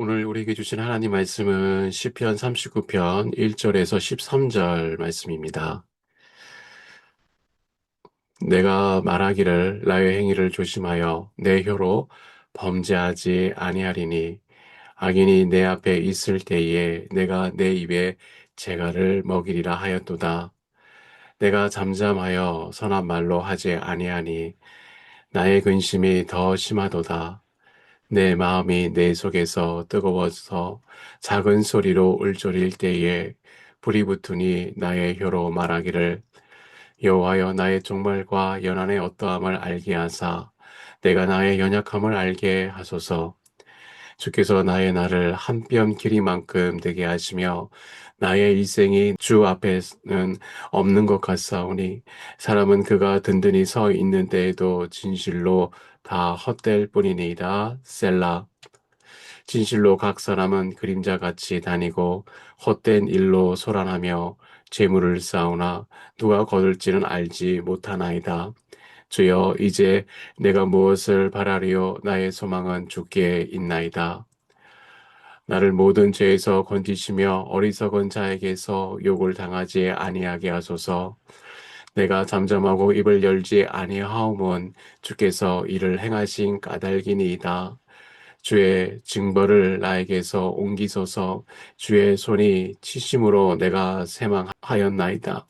오늘 우리에게 주신 하나님 말씀은 시편 39편 1절에서 13절 말씀입니다. 내가 말하기를 나의 행위를 조심하여 내 혀로 범죄하지 아니하리니 악인이 내 앞에 있을 때에 내가 내 입에 재갈을 먹이리라 하였도다. 내가 잠잠하여 선한 말로 하지 아니하니 나의 근심이 더 심하도다. 내 마음이 내 속에서 뜨거워서 작은 소리로 울졸일 때에 불이 붙으니 나의 혀로 말하기를 여호와여 나의 종말과 연한의 어떠함을 알게 하사 내가 나의 연약함을 알게 하소서. 주께서 나의 날을 한 뼘 길이만큼 되게 하시며 나의 일생이 주 앞에는 없는 것 같사오니 사람은 그가 든든히 서 있는 때에도 진실로 다 헛될 뿐이니이다. 셀라. 진실로 각 사람은 그림자같이 다니고 헛된 일로 소란하며 재물을 쌓으나 누가 거둘지는 알지 못하나이다. 주여 이제 내가 무엇을 바라리요 나의 소망은 주께 있나이다. 나를 모든 죄에서 건지시며 어리석은 자에게서 욕을 당하지 아니하게 하소서. 내가 잠잠하고 입을 열지 아니하오면 주께서 이를 행하신 까닭이니이다. 주의 징벌을 나에게서 옮기소서. 주의 손이 치심으로 내가 새망하였나이다.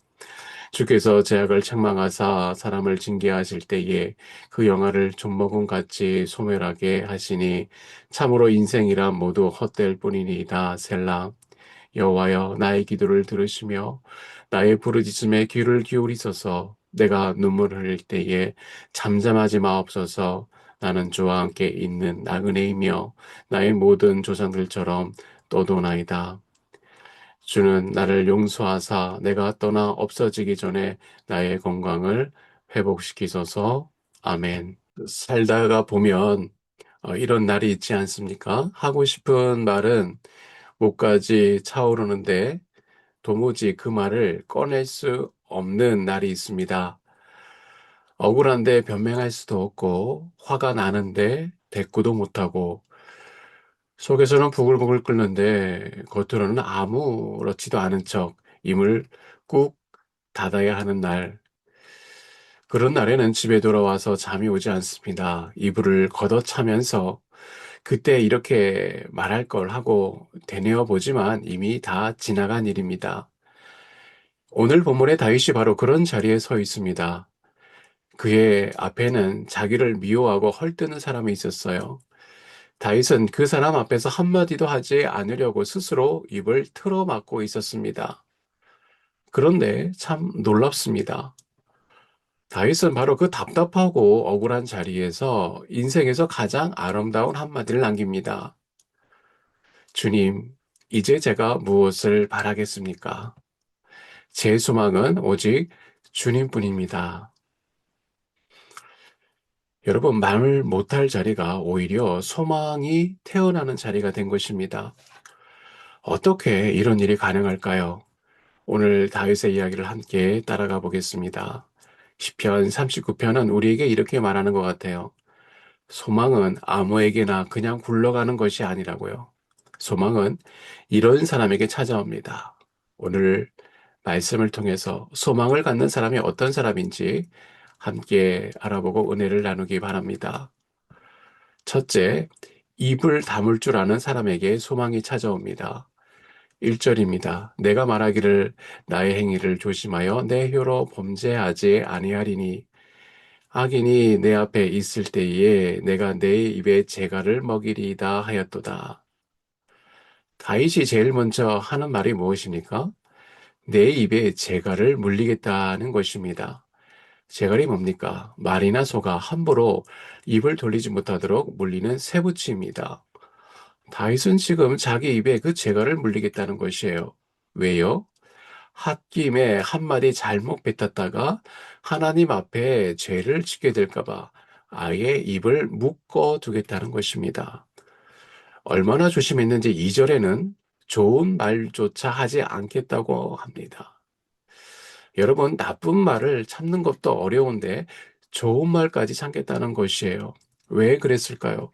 주께서 제약을 책망하사 사람을 징계하실 때에 그 영화를 좀먹음 같이 소멸하게 하시니 참으로 인생이란 모두 헛될 뿐이니이다. 셀라. 여호와여 나의 기도를 들으시며 나의 부르짖음에 귀를 기울이소서. 내가 눈물 흘릴 때에 잠잠하지 마옵소서. 나는 주와 함께 있는 나그네이며 나의 모든 조상들처럼 떠도나이다. 주는 나를 용서하사 내가 떠나 없어지기 전에 나의 건강을 회복시키소서. 아멘. 살다가 보면 이런 날이 있지 않습니까? 하고 싶은 말은 목까지 차오르는데 도무지 그 말을 꺼낼 수 없는 날이 있습니다. 억울한데 변명할 수도 없고 화가 나는데 대꾸도 못하고 속에서는 부글부글 끓는데 겉으로는 아무렇지도 않은 척 입을 꾹 닫아야 하는 날. 그런 날에는 집에 돌아와서 잠이 오지 않습니다. 이불을 걷어차면서 그때 이렇게 말할 걸 하고 되뇌어 보지만 이미 다 지나간 일입니다. 오늘 본문의 다윗이 바로 그런 자리에 서 있습니다. 그의 앞에는 자기를 미워하고 헐뜯는 사람이 있었어요. 다윗은 그 사람 앞에서 한마디도 하지 않으려고 스스로 입을 틀어막고 있었습니다. 그런데 참 놀랍습니다. 다윗은 바로 그 답답하고 억울한 자리에서 인생에서 가장 아름다운 한마디를 남깁니다. 주님, 이제 제가 무엇을 바라겠습니까? 제 소망은 오직 주님뿐입니다. 여러분, 말 못할 자리가 오히려 소망이 태어나는 자리가 된 것입니다. 어떻게 이런 일이 가능할까요? 오늘 다윗의 이야기를 함께 따라가 보겠습니다. 시편 39편은 우리에게 이렇게 말하는 것 같아요. 소망은 아무에게나 그냥 굴러가는 것이 아니라고요. 소망은 이런 사람에게 찾아옵니다. 오늘 말씀을 통해서 소망을 갖는 사람이 어떤 사람인지 함께 알아보고 은혜를 나누기 바랍니다. 첫째, 입을 다물 줄 아는 사람에게 소망이 찾아옵니다. 1절입니다. 내가 말하기를 나의 행위를 조심하여 내 혀로 범죄하지 아니하리니 악인이 내 앞에 있을 때에 내가 내 입에 재갈을 먹이리이다 하였도다. 다윗이 제일 먼저 하는 말이 무엇입니까? 내 입에 재갈을 물리겠다는 것입니다. 재갈이 뭡니까? 말이나 소가 함부로 입을 돌리지 못하도록 물리는 쇠붙이입니다. 다윗은 지금 자기 입에 그 재갈을 물리겠다는 것이에요. 왜요? 홧김에 한마디 잘못 뱉었다가 하나님 앞에 죄를 짓게 될까봐 아예 입을 묶어 두겠다는 것입니다. 얼마나 조심했는지 2절에는 좋은 말조차 하지 않겠다고 합니다. 여러분, 나쁜 말을 참는 것도 어려운데 좋은 말까지 참겠다는 것이에요. 왜 그랬을까요?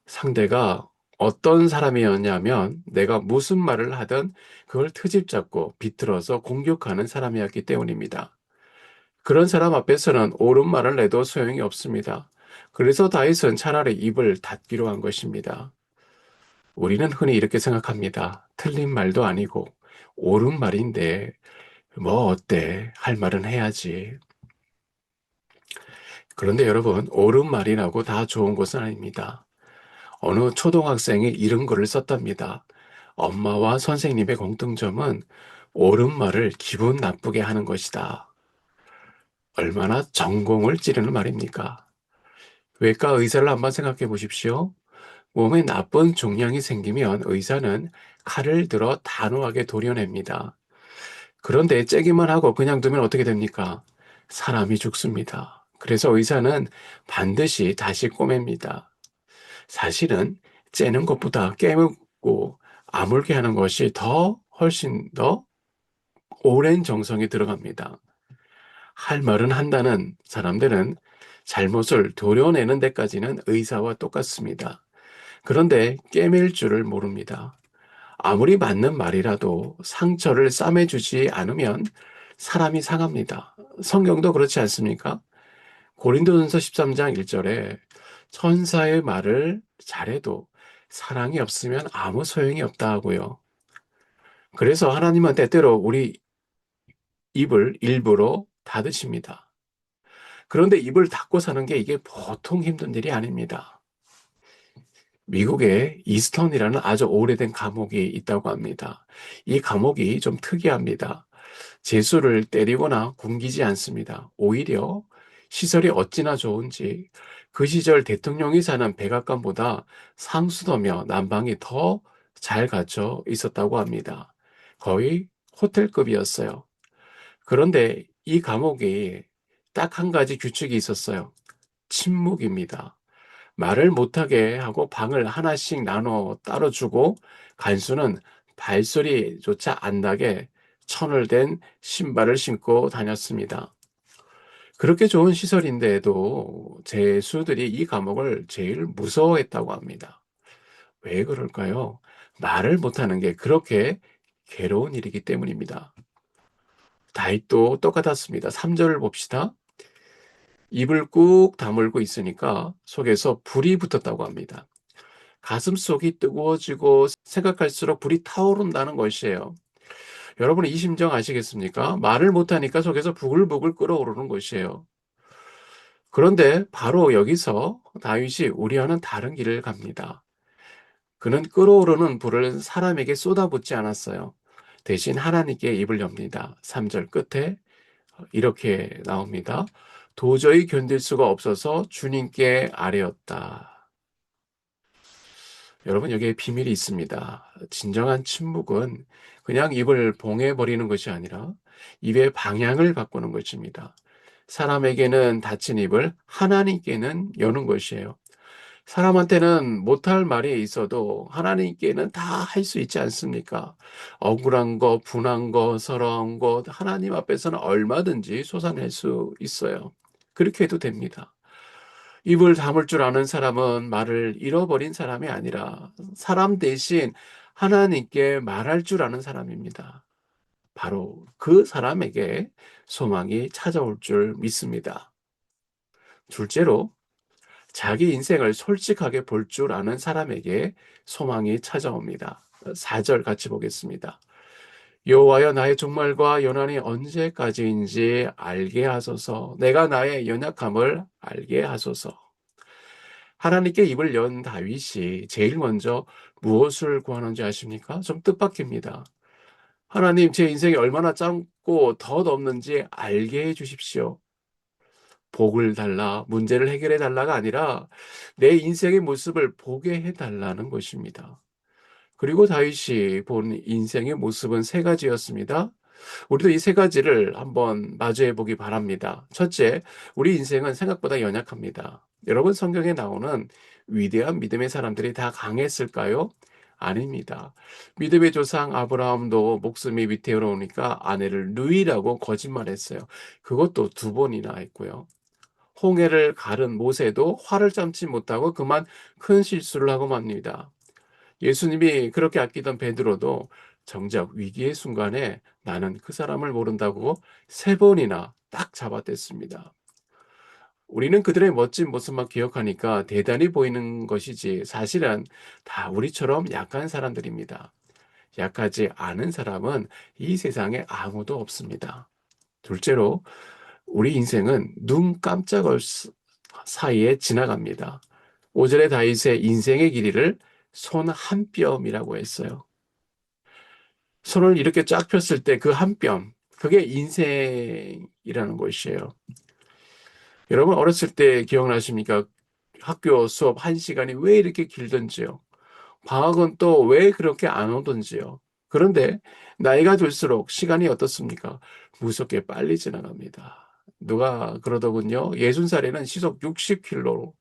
상대가 어떤 사람이었냐면 내가 무슨 말을 하든 그걸 트집 잡고 비틀어서 공격하는 사람이었기 때문입니다. 그런 사람 앞에서는 옳은 말을 내도 소용이 없습니다. 그래서 다윗은 차라리 입을 닫기로 한 것입니다. 우리는 흔히 이렇게 생각합니다. 틀린 말도 아니고 옳은 말인데 뭐 어때? 할 말은 해야지. 그런데 여러분, 옳은 말이라고 다 좋은 것은 아닙니다. 어느 초등학생이 이런 글을 썼답니다. 엄마와 선생님의 공통점은 옳은 말을 기분 나쁘게 하는 것이다. 얼마나 전공을 찌르는 말입니까? 외과 의사를 한번 생각해 보십시오. 몸에 나쁜 종양이 생기면 의사는 칼을 들어 단호하게 도려냅니다. 그런데 째기만 하고 그냥 두면 어떻게 됩니까? 사람이 죽습니다. 그래서 의사는 반드시 다시 꼬맵니다. 사실은 째는 것보다 깨물고 아물게 하는 것이 훨씬 더 오랜 정성이 들어갑니다. 할 말은 한다는 사람들은 잘못을 도려내는 데까지는 의사와 똑같습니다. 그런데 꿰맬 줄을 모릅니다. 아무리 맞는 말이라도 상처를 싸매주지 않으면 사람이 상합니다. 성경도 그렇지 않습니까? 고린도전서 13장 1절에 천사의 말을 잘해도 사랑이 없으면 아무 소용이 없다 하고요. 그래서 하나님은 때때로 우리 입을 일부러 닫으십니다. 그런데 입을 닫고 사는 게 이게 보통 힘든 일이 아닙니다. 미국에 이스턴이라는 아주 오래된 감옥이 있다고 합니다. 이 감옥이 좀 특이합니다. 죄수를 때리거나 굶기지 않습니다. 오히려 시설이 어찌나 좋은지 그 시절 대통령이 사는 백악관보다 상수도며 난방이 더 잘 갖춰 있었다고 합니다. 거의 호텔급이었어요. 그런데 이 감옥이 딱 한 가지 규칙이 있었어요. 침묵입니다. 말을 못하게 하고 방을 하나씩 나눠 따로 주고 간수는 발소리조차 안 나게 천을 댄 신발을 신고 다녔습니다. 그렇게 좋은 시설인데도 죄수들이 이 감옥을 제일 무서워했다고 합니다. 왜 그럴까요? 말을 못하는 게 그렇게 괴로운 일이기 때문입니다. 다윗도 똑같았습니다. 3절을 봅시다. 입을 꾹 다물고 있으니까 속에서 불이 붙었다고 합니다. 가슴속이 뜨거워지고 생각할수록 불이 타오른다는 것이에요. 여러분 이 심정 아시겠습니까? 말을 못하니까 속에서 부글부글 끓어오르는 것이에요. 그런데 바로 여기서 다윗이 우리와는 다른 길을 갑니다. 그는 끓어오르는 불을 사람에게 쏟아붓지 않았어요. 대신 하나님께 입을 엽니다. 3절 끝에 이렇게 나옵니다. 도저히 견딜 수가 없어서 주님께 아뢰었다. 여러분, 여기에 비밀이 있습니다. 진정한 침묵은 그냥 입을 봉해버리는 것이 아니라 입의 방향을 바꾸는 것입니다. 사람에게는 닫힌 입을 하나님께는 여는 것이에요. 사람한테는 못할 말이 있어도 하나님께는 다 할 수 있지 않습니까? 억울한 거, 분한 거, 서러운 것, 하나님 앞에서는 얼마든지 쏟아낼 수 있어요. 그렇게 해도 됩니다. 입을 다물 줄 아는 사람은 말을 잃어버린 사람이 아니라 사람 대신 하나님께 말할 줄 아는 사람입니다. 바로 그 사람에게 소망이 찾아올 줄 믿습니다. 둘째로, 자기 인생을 솔직하게 볼 줄 아는 사람에게 소망이 찾아옵니다. 4절 같이 보겠습니다. 여호와여 나의 종말과 연한이 언제까지인지 알게 하소서. 내가 나의 연약함을 알게 하소서. 하나님께 입을 연 다윗이 제일 먼저 무엇을 구하는지 아십니까? 좀 뜻밖입니다. 하나님, 제 인생이 얼마나 짧고 덧없는지 알게 해 주십시오. 복을 달라, 문제를 해결해 달라가 아니라 내 인생의 모습을 보게 해 달라는 것입니다. 그리고 다윗이 본 인생의 모습은 세 가지였습니다. 우리도 이 세 가지를 한번 마주해 보기 바랍니다. 첫째, 우리 인생은 생각보다 연약합니다. 여러분, 성경에 나오는 위대한 믿음의 사람들이 다 강했을까요? 아닙니다. 믿음의 조상 아브라함도 목숨이 위태로우니까 아내를 누이라고 거짓말했어요. 그것도 2번이나 했고요. 홍해를 가른 모세도 화를 참지 못하고 그만 큰 실수를 하고 맙니다. 예수님이 그렇게 아끼던 베드로도 정작 위기의 순간에 나는 그 사람을 모른다고 세 번이나 딱 잡아댔습니다. 우리는 그들의 멋진 모습만 기억하니까 대단히 보이는 것이지 사실은 다 우리처럼 약한 사람들입니다. 약하지 않은 사람은 이 세상에 아무도 없습니다. 둘째로 우리 인생은 눈 깜짝할 사이에 지나갑니다. 오절의 다윗의 인생의 길이를 손 한 뼘이라고 했어요. 손을 이렇게 쫙 폈을 때 그 한 뼘, 그게 인생이라는 것이에요. 여러분 어렸을 때 기억나십니까? 학교 수업 한 시간이 왜 이렇게 길던지요? 방학은 또 왜 그렇게 안 오던지요? 그런데 나이가 들수록 시간이 어떻습니까? 무섭게 빨리 지나갑니다. 누가 그러더군요. 60살에는 시속 60km로,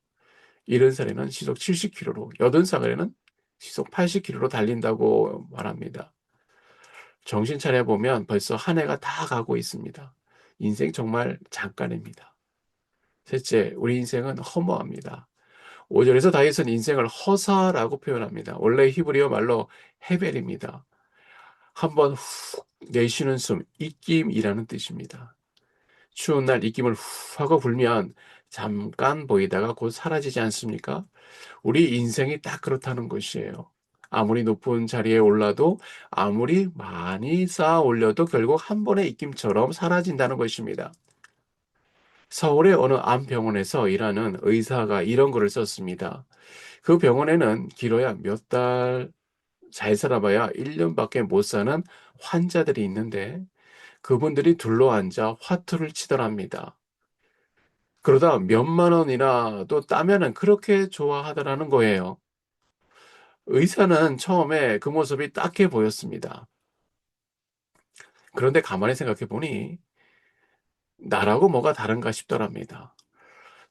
70살에는 시속 70km로, 80살에는 시속 80km로 달린다고 말합니다. 정신 차려보면 벌써 한 해가 다 가고 있습니다. 인생 정말 잠깐입니다. 셋째, 우리 인생은 허무합니다. 5절에서 다윗은 인생을 허사라고 표현합니다. 원래 히브리어 말로 헤벨입니다. 한번 훅 내쉬는 숨, 입김이라는 뜻입니다. 추운 날 입김을 훅 하고 불면 잠깐 보이다가 곧 사라지지 않습니까? 우리 인생이 딱 그렇다는 것이에요. 아무리 높은 자리에 올라도 아무리 많이 쌓아 올려도 결국 한 번의 입김처럼 사라진다는 것입니다. 서울의 어느 암병원에서 일하는 의사가 이런 글을 썼습니다. 그 병원에는 길어야 몇 달 잘 살아봐야 1년밖에 못 사는 환자들이 있는데 그분들이 둘러앉아 화투를 치더랍니다. 그러다 몇만 원이라도 따면은 그렇게 좋아하더라는 거예요. 의사는 처음에 그 모습이 딱해 보였습니다. 그런데 가만히 생각해 보니 나라고 뭐가 다른가 싶더랍니다.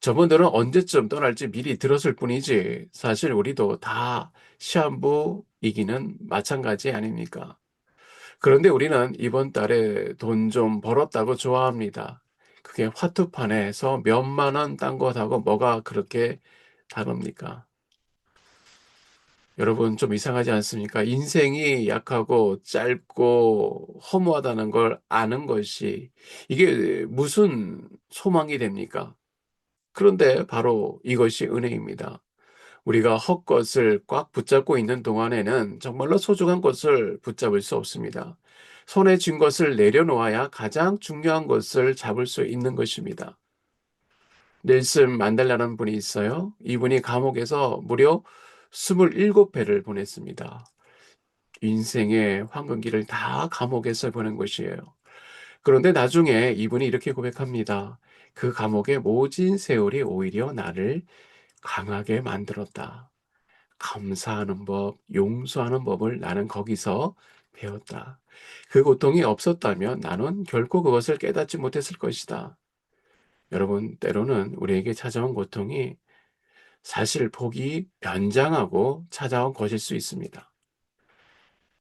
저분들은 언제쯤 떠날지 미리 들었을 뿐이지 사실 우리도 다 시한부이기는 마찬가지 아닙니까? 그런데 우리는 이번 달에 돈 좀 벌었다고 좋아합니다. 그게 화투판에서 몇만 원 딴 것하고 뭐가 그렇게 다릅니까? 여러분 좀 이상하지 않습니까? 인생이 약하고 짧고 허무하다는 걸 아는 것이 이게 무슨 소망이 됩니까? 그런데 바로 이것이 은혜입니다. 우리가 헛것을 꽉 붙잡고 있는 동안에는 정말로 소중한 것을 붙잡을 수 없습니다. 손에 쥔 것을 내려놓아야 가장 중요한 것을 잡을 수 있는 것입니다. 넬슨 만델라라는 분이 있어요. 이분이 감옥에서 무려 27회를 보냈습니다. 인생의 황금기를 다 감옥에서 보낸 것이에요. 그런데 나중에 이분이 이렇게 고백합니다. 그 감옥의 모진 세월이 오히려 나를 강하게 만들었다. 감사하는 법, 용서하는 법을 나는 거기서 배웠다. 그 고통이 없었다면 나는 결코 그것을 깨닫지 못했을 것이다. 여러분, 때로는 우리에게 찾아온 고통이 사실 복이 변장하고 찾아온 것일 수 있습니다.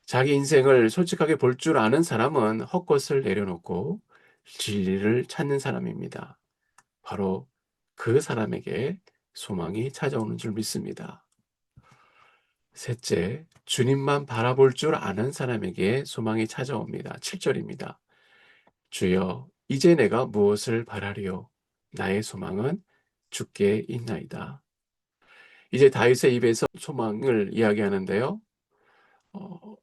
자기 인생을 솔직하게 볼 줄 아는 사람은 헛것을 내려놓고 진리를 찾는 사람입니다. 바로 그 사람에게 소망이 찾아오는 줄 믿습니다. 셋째, 주님만 바라볼 줄 아는 사람에게 소망이 찾아옵니다. 7절입니다. 주여, 이제 내가 무엇을 바라리요? 나의 소망은 주께 있나이다. 이제 다윗의 입에서 소망을 이야기하는데요.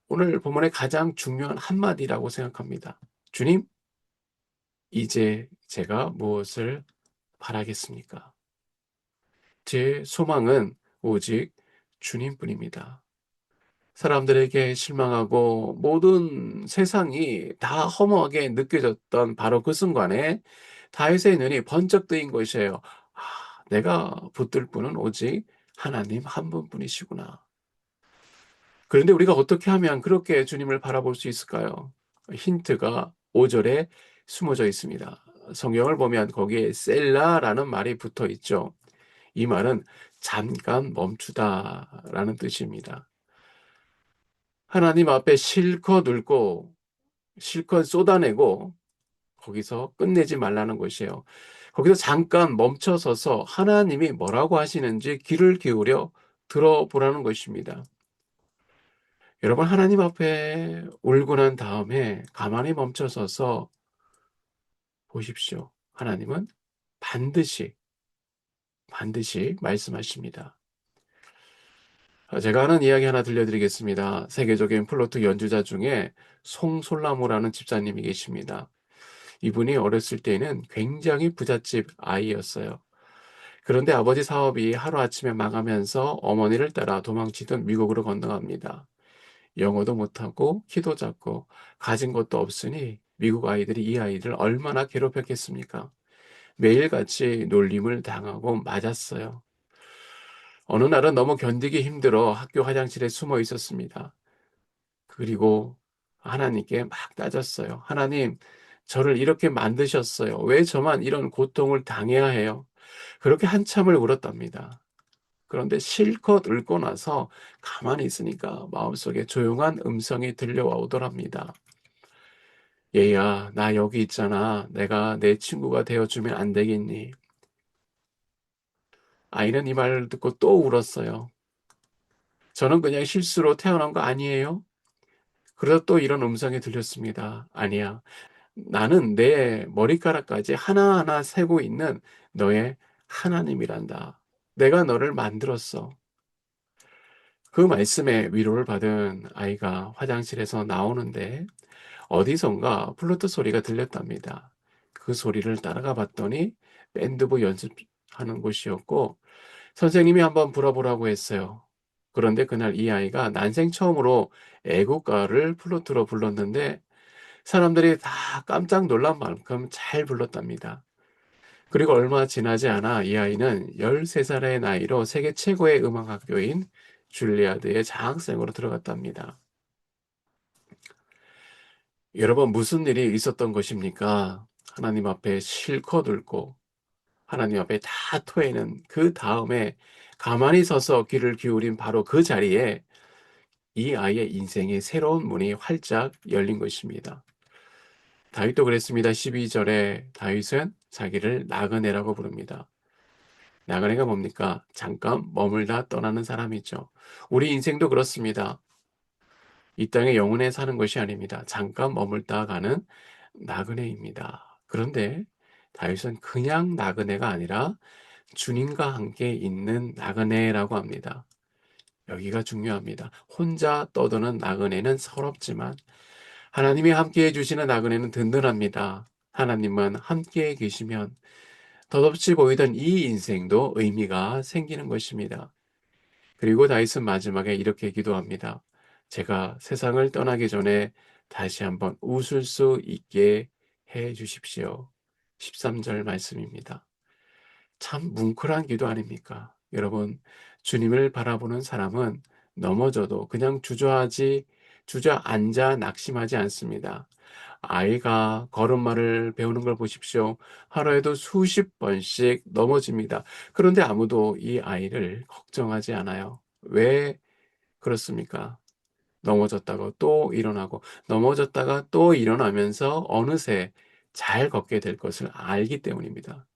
오늘 본문의 가장 중요한 한마디라고 생각합니다. 주님, 이제 제가 무엇을 바라겠습니까? 제 소망은 오직 주님뿐입니다. 사람들에게 실망하고 모든 세상이 다 허무하게 느껴졌던 바로 그 순간에 다윗의 눈이 번쩍 뜨인 것이에요. 아, 내가 붙들 분은 오직 하나님 한 분뿐이시구나. 그런데 우리가 어떻게 하면 그렇게 주님을 바라볼 수 있을까요? 힌트가 5절에 숨어져 있습니다. 성경을 보면 거기에 셀라라는 말이 붙어 있죠. 이 말은 잠깐 멈추다라는 뜻입니다. 하나님 앞에 실컷 울고 실컷 쏟아내고 거기서 끝내지 말라는 것이에요. 거기서 잠깐 멈춰서서 하나님이 뭐라고 하시는지 귀를 기울여 들어보라는 것입니다. 여러분, 하나님 앞에 울고 난 다음에 가만히 멈춰서서 보십시오. 하나님은 반드시, 반드시 말씀하십니다. 제가 하는 이야기 하나 들려드리겠습니다. 세계적인 플루트 연주자 중에 송솔라무라는 집사님이 계십니다. 이분이 어렸을 때에는 굉장히 부잣집 아이였어요. 그런데 아버지 사업이 하루아침에 망하면서 어머니를 따라 도망치듯 미국으로 건너갑니다. 영어도 못하고 키도 작고 가진 것도 없으니 미국 아이들이 이 아이를 얼마나 괴롭혔겠습니까? 매일같이 놀림을 당하고 맞았어요. 어느 날은 너무 견디기 힘들어 학교 화장실에 숨어 있었습니다. 그리고 하나님께 막 따졌어요. 하나님, 저를 이렇게 만드셨어요. 왜 저만 이런 고통을 당해야 해요? 그렇게 한참을 울었답니다. 그런데 실컷 읊고 나서 가만히 있으니까 마음속에 조용한 음성이 들려와 오더랍니다. 얘야, 나 여기 있잖아. 내가 내 친구가 되어주면 안 되겠니? 아이는 이 말을 듣고 또 울었어요. 저는 그냥 실수로 태어난 거 아니에요? 그러다 또 이런 음성이 들렸습니다. 아니야. 나는 내 머리카락까지 하나하나 세고 있는 너의 하나님이란다. 내가 너를 만들었어. 그 말씀에 위로를 받은 아이가 화장실에서 나오는데 어디선가 플루트 소리가 들렸답니다. 그 소리를 따라가 봤더니 밴드부 연습하는 곳이었고 선생님이 한번 불어보라고 했어요. 그런데 그날 이 아이가 난생 처음으로 애국가를 플루트로 불렀는데 사람들이 다 깜짝 놀란 만큼 잘 불렀답니다. 그리고 얼마 지나지 않아 이 아이는 13살의 나이로 세계 최고의 음악학교인 줄리아드의 장학생으로 들어갔답니다. 여러분, 무슨 일이 있었던 것입니까? 하나님 앞에 실컷 울고 하나님 앞에 다 토해는 그 다음에 가만히 서서 귀를 기울인 바로 그 자리에 이 아이의 인생의 새로운 문이 활짝 열린 것입니다. 다윗도 그랬습니다. 12절에 다윗은 자기를 나그네라고 부릅니다. 나그네가 뭡니까? 잠깐 머물다 떠나는 사람이죠. 우리 인생도 그렇습니다. 이 땅에 영원히 사는 것이 아닙니다. 잠깐 머물다 가는 나그네입니다. 그런데 다윗은 그냥 나그네가 아니라 주님과 함께 있는 나그네라고 합니다. 여기가 중요합니다. 혼자 떠드는 나그네는 서럽지만 하나님이 함께 해주시는 나그네는 든든합니다. 하나님만 함께 계시면 덧없이 보이던 이 인생도 의미가 생기는 것입니다. 그리고 다윗은 마지막에 이렇게 기도합니다. 제가 세상을 떠나기 전에 다시 한번 웃을 수 있게 해 주십시오. 13절 말씀입니다. 참 뭉클한 기도 아닙니까? 여러분, 주님을 바라보는 사람은 넘어져도 그냥 주저앉아 낙심하지 않습니다. 아이가 걸음마를 배우는 걸 보십시오. 하루에도 수십 번씩 넘어집니다. 그런데 아무도 이 아이를 걱정하지 않아요. 왜 그렇습니까? 넘어졌다가 또 일어나고, 넘어졌다가 또 일어나면서 어느새 잘 걷게 될 것을 알기 때문입니다.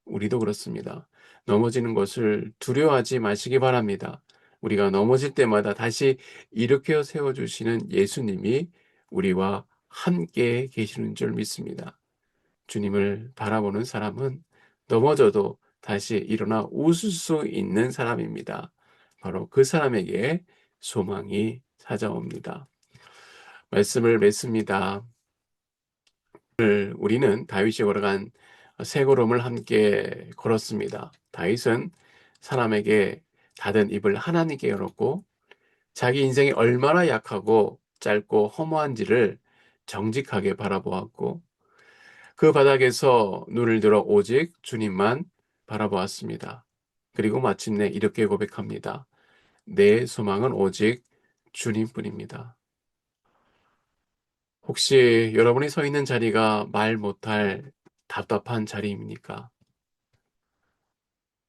우리도 그렇습니다. 넘어지는 것을 두려워하지 마시기 바랍니다. 우리가 넘어질 때마다 다시 일으켜 세워주시는 예수님이 우리와 함께 계시는 줄 믿습니다. 주님을 바라보는 사람은 넘어져도 다시 일어나 웃을 수 있는 사람입니다. 바로 그 사람에게 소망이 찾아옵니다. 말씀을 맺습니다. 우리는 다윗이 걸어간 새 걸음을 함께 걸었습니다. 다윗은 사람에게 닫은 입을 하나님께 열었고 자기 인생이 얼마나 약하고 짧고 허무한지를 정직하게 바라보았고 그 바닥에서 눈을 들어 오직 주님만 바라보았습니다. 그리고 마침내 이렇게 고백합니다. 내 소망은 오직 주님뿐입니다. 혹시 여러분이 서 있는 자리가 말 못할 답답한 자리입니까?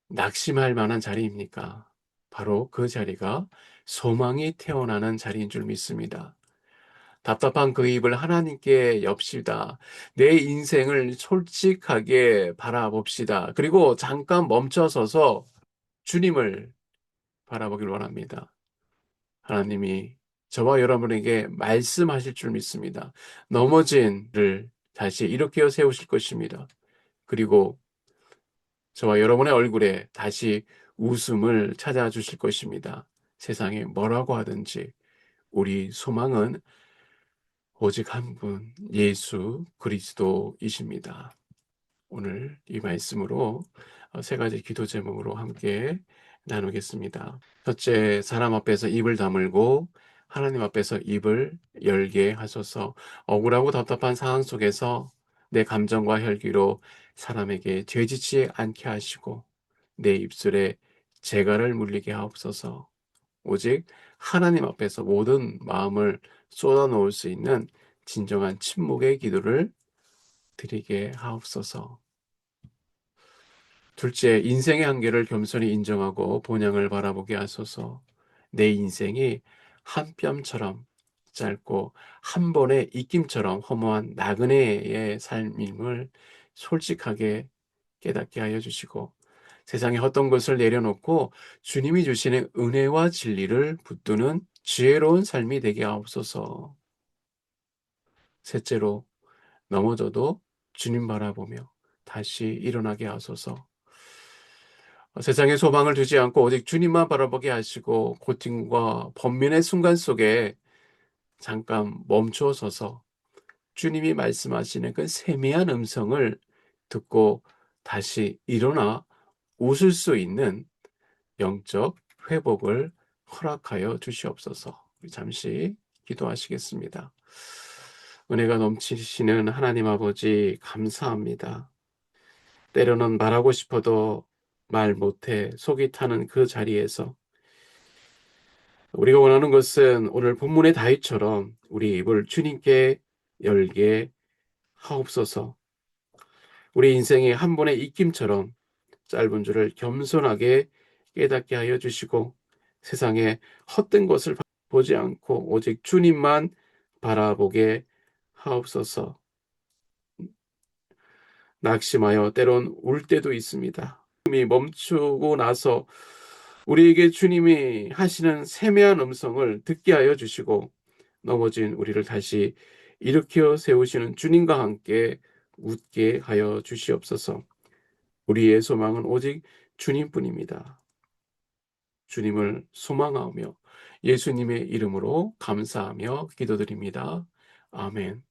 낙심할 만한 자리입니까? 바로 그 자리가 소망이 태어나는 자리인 줄 믿습니다. 답답한 그 입을 하나님께 엽시다. 내 인생을 솔직하게 바라봅시다. 그리고 잠깐 멈춰서서 주님을 바라보길 원합니다. 하나님이 저와 여러분에게 말씀하실 줄 믿습니다. 넘어진을 다시 일으켜 세우실 것입니다. 그리고 저와 여러분의 얼굴에 다시 웃음을 찾아주실 것입니다. 세상에 뭐라고 하든지 우리 소망은 오직 한 분, 예수 그리스도이십니다. 오늘 이 말씀으로 세 가지 기도 제목으로 함께 나누겠습니다. 첫째, 사람 앞에서 입을 다물고 하나님 앞에서 입을 열게 하소서. 억울하고 답답한 상황 속에서 내 감정과 혈기로 사람에게 죄짓지 않게 하시고 내 입술에 재갈을 물리게 하옵소서. 오직 하나님 앞에서 모든 마음을 쏟아놓을 수 있는 진정한 침묵의 기도를 드리게 하옵소서. 둘째, 인생의 한계를 겸손히 인정하고 본향을 바라보게 하소서. 내 인생이 한 뼘처럼 짧고 한 번의 입김처럼 허무한 나그네의 삶임을 솔직하게 깨닫게 하여 주시고 세상의 헛된 것을 내려놓고 주님이 주시는 은혜와 진리를 붙드는 지혜로운 삶이 되게 하옵소서. 셋째로, 넘어져도 주님 바라보며 다시 일어나게 하소서. 세상에 소망을 두지 않고 오직 주님만 바라보게 하시고 고통과 번민의 순간 속에 잠깐 멈추어 서서 주님이 말씀하시는 그 세미한 음성을 듣고 다시 일어나 웃을 수 있는 영적 회복을 허락하여 주시옵소서. 잠시 기도하시겠습니다. 은혜가 넘치시는 하나님 아버지 감사합니다. 때로는 말하고 싶어도 말 못해 속이 타는 그 자리에서 우리가 원하는 것은 오늘 본문의 다윗처럼 우리 입을 주님께 열게 하옵소서. 우리 인생의 한 번의 입김처럼 짧은 줄을 겸손하게 깨닫게 하여 주시고 세상에 헛된 것을 보지 않고 오직 주님만 바라보게 하옵소서. 낙심하여 때론 울 때도 있습니다. 이 멈추고 나서 우리에게 주님이 하시는 세미한 음성을 듣게 하여 주시고 넘어진 우리를 다시 일으켜 세우시는 주님과 함께 웃게 하여 주시옵소서. 우리의 소망은 오직 주님뿐입니다. 주님을 소망하며 예수님의 이름으로 감사하며 기도드립니다. 아멘.